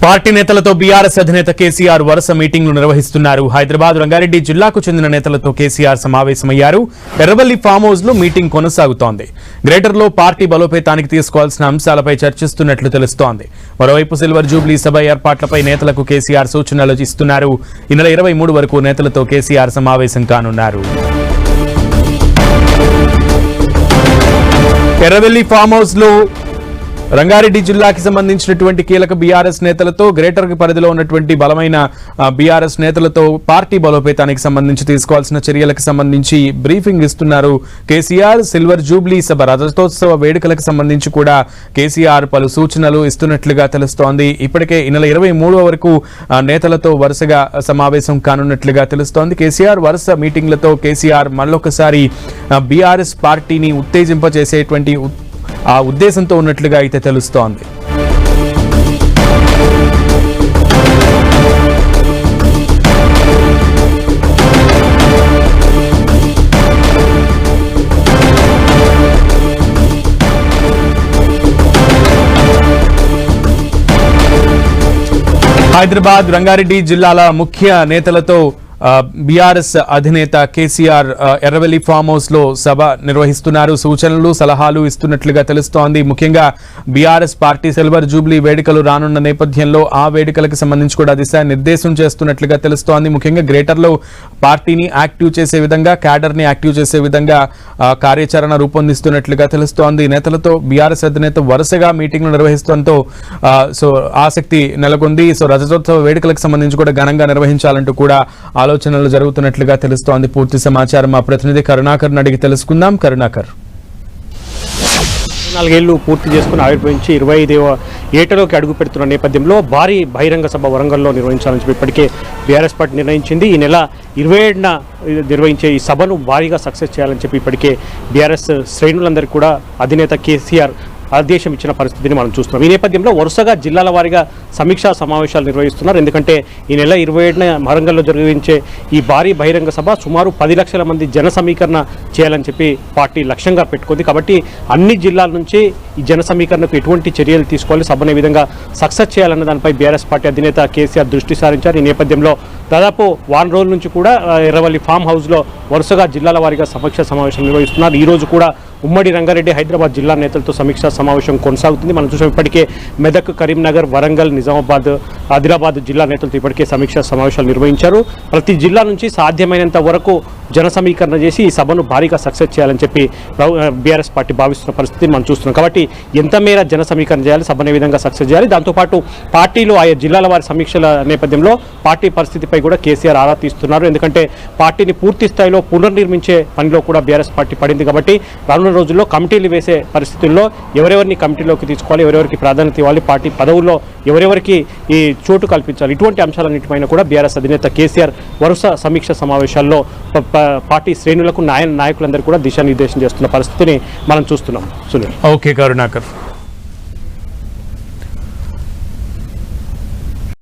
Party నేతలతో BRS అధినేత కేసీఆర్ వరుస మీటింగ్లు నిర్వహిస్తున్నారు. హైదరాబాద్ రంగారెడ్డి జిల్లాకు చెందిన నేతలతో కేసీఆర్ సమావేశమయ్యారు. ఎర్రవల్లి ఫామ్ హౌస్ లో మీటింగ్ కొనసాగుతోంది. గ్రేటర్ లో పార్టీ బలోపేతానికి తీసుకోవాల్సిన అంశాలపై చర్చిస్తున్నట్లు తెలుస్తోంది. మరోవైపు సిల్వర్ జూబ్లీ సభ ఏర్పాట్లపై నేతలకు కేసీఆర్ సూచనలు ఇస్తున్నారు. ఈ నెల 23 వరకు నేతలతో కేసీఆర్ సమావేశం కానున్నారు. ఎర్రవల్లి ఫామ్ హౌస్ లో రంగారెడ్డి జిల్లాకి సంబంధించినటువంటి కీలక బీఆర్ఎస్ నేతలతో గ్రేటర్ పరిధిలో ఉన్నటువంటి బలమైన బీఆర్ఎస్ నేతలతో పార్టీ బలోపేతానికి సంబంధించి తీసుకోవాల్సిన చర్యలకు సంబంధించి బ్రీఫింగ్ ఇస్తున్నారు కేసీఆర్. సిల్వర్ జూబ్లీ సభ రజతోత్సవ వేడుకలకు సంబంధించి కూడా కేసీఆర్ పలు సూచనలు ఇస్తున్నట్లుగా తెలుస్తోంది. ఇప్పటికే ఈ నెల 23 వరకు నేతలతో వరుసగా సమావేశం కానున్నట్లుగా తెలుస్తోంది. కేసీఆర్ వరుస మీటింగ్లతో కేసీఆర్ మళ్ళొకసారి బీఆర్ఎస్ పార్టీని ఉత్తేజింపచేసేటువంటి ఆ ఉద్దేశంతో ఉన్నట్లుగా అయితే తెలుస్తోంది. హైదరాబాద్ రంగారెడ్డి జిల్లాల ముఖ్య నేతలతో బీఆర్ఎస్ అధినేత కేసీఆర్ ఎర్రవల్లి ఫామ్ హౌస్ లో సభ నిర్వహిస్తున్నారు. సూచనలు సలహాలు ఇస్తున్నట్లుగా తెలుస్తోంది. ముఖ్యంగా బీఆర్ఎస్ పార్టీ సిల్వర్ జూబ్లీ వేడుకలు రానున్న నేపథ్యంలో ఆ వేడుకలకు సంబంధించి కూడా దిశానిర్దేశం చేస్తున్నట్లుగా తెలుస్తోంది. ముఖ్యంగా గ్రేటర్ లో పార్టీని యాక్టివ్ చేసే విధంగా క్యాడర్ ని యాక్టివ్ చేసే విధంగా కార్యాచరణ రూపొందిస్తున్నట్లుగా తెలుస్తోంది. నేతలతో బీఆర్ఎస్ అధినేత వరుసగా మీటింగ్లు నిర్వహిస్తుండటంతో ఆసక్తి నెలకొంది. రజతోత్సవ వేడుకలకు సంబంధించి కూడా ఘనంగా నిర్వహించాలంటూ కూడా ఆలోచనలు జరుగుతున్నట్లుగా తెలుస్తోంది. పూర్తి సమాచారం మా ప్రతినిధి కరుణాకర్ అడిగి తెలుసుకుందాం. కరుణాకర్, 4 ఏళ్లు పూర్తి చేసుకుని ఆవిర్భవించి 25వ ఏటలోకి అడుగు పెడుతున్న నేపథ్యంలో భారీ బహిరంగ సభ వరంగల్లో నిర్వహించాలని చెప్పి ఇప్పటికే బీఆర్ఎస్ పార్టీ నిర్ణయించింది. ఈ నెల 27న నిర్వహించే ఈ సభను భారీగా సక్సెస్ చేయాలని చెప్పి ఇప్పటికే బీఆర్ఎస్ శ్రేణులందరికీ కూడా అధినేత కేసీఆర్ ఆదేశం ఇచ్చిన పరిస్థితిని మనం చూస్తున్నాం. ఈ నేపథ్యంలో వరుసగా జిల్లాల వారీగా సమీక్షా సమావేశాలు నిర్వహిస్తున్నారు. ఎందుకంటే ఈ నెల 27న వరంగల్లో నిర్వహించే ఈ భారీ బహిరంగ సభ సుమారు 10 లక్షల మంది జన సమీకరణ చేయాలని చెప్పి పార్టీ లక్ష్యంగా పెట్టుకుంది. కాబట్టి అన్ని జిల్లాల నుంచి ఈ జన సమీకరణకు ఎటువంటి చర్యలు తీసుకోవాలి, సభను ఏ విధంగా సక్సెస్ చేయాలన్న దానిపై బీఆర్ఎస్ పార్టీ అధినేత కేసీఆర్ దృష్టి సారించారు. ఈ నేపథ్యంలో దాదాపు 1 రోజుల నుంచి కూడా ఎర్రవల్లి ఫామ్ హౌస్లో వరుసగా జిల్లాల వారీగా సమీక్షా సమావేశం నిర్వహిస్తున్నారు. ఈ రోజు కూడా ఉమ్మడి రంగారెడ్డి హైదరాబాద్ జిల్లా నేతలతో సమీక్షా సమావేశం కొనసాగుతుంది. మనం చూసాం ఇప్పటికే మెదక్, కరీంనగర్, వరంగల్, నిజామాబాద్, ఆదిలాబాద్ జిల్లా నేతలతో ఇప్పటికే సమీక్షా సమావేశాలు నిర్వహించారు. ప్రతి జిల్లా నుంచి సాధ్యమైనంత వరకు జన సమీకరణ చేసి ఈ సభను భారీగా సక్సెస్ చేయాలని చెప్పి బీఆర్ఎస్ పార్టీ భావిస్తున్న పరిస్థితిని మనం చూస్తున్నాం. కాబట్టి ఎంత మేర జన సమీకరణ చేయాలి, సభను ఏ విధంగా సక్సెస్ చేయాలి, దాంతోపాటు పార్టీలో ఆయా జిల్లాల వారి సమీక్షల నేపథ్యంలో పార్టీ పరిస్థితిపై కూడా కేసీఆర్ ఆరా తీస్తున్నారు. ఎందుకంటే పార్టీని పూర్తి స్థాయిలో పునర్నిర్మించే పనిలో కూడా బీఆర్ఎస్ పార్టీ పడింది. కాబట్టి రానున్న రోజుల్లో కమిటీలు వేసే పరిస్థితుల్లో ఎవరెవరిని కమిటీలోకి తీసుకోవాలి, ఎవరెవరికి ప్రాధాన్యత ఇవ్వాలి, పార్టీ పదవుల్లో ఎవరెవరికి ఈ చోటు కల్పించాలి, ఇటువంటి అంశాలన్నింటిపైన కూడా బీఆర్ఎస్ అధినేత కేసీఆర్ వరుస సమీక్ష సమావేశాల్లో పార్టీ శ్రేణులకు నాయకులందరూ కూడా దిశానిర్దేశం చేస్తున్న పరిస్థితిని మనం చూస్తున్నాం. సునీల్. ఓకే కరుణాకర్.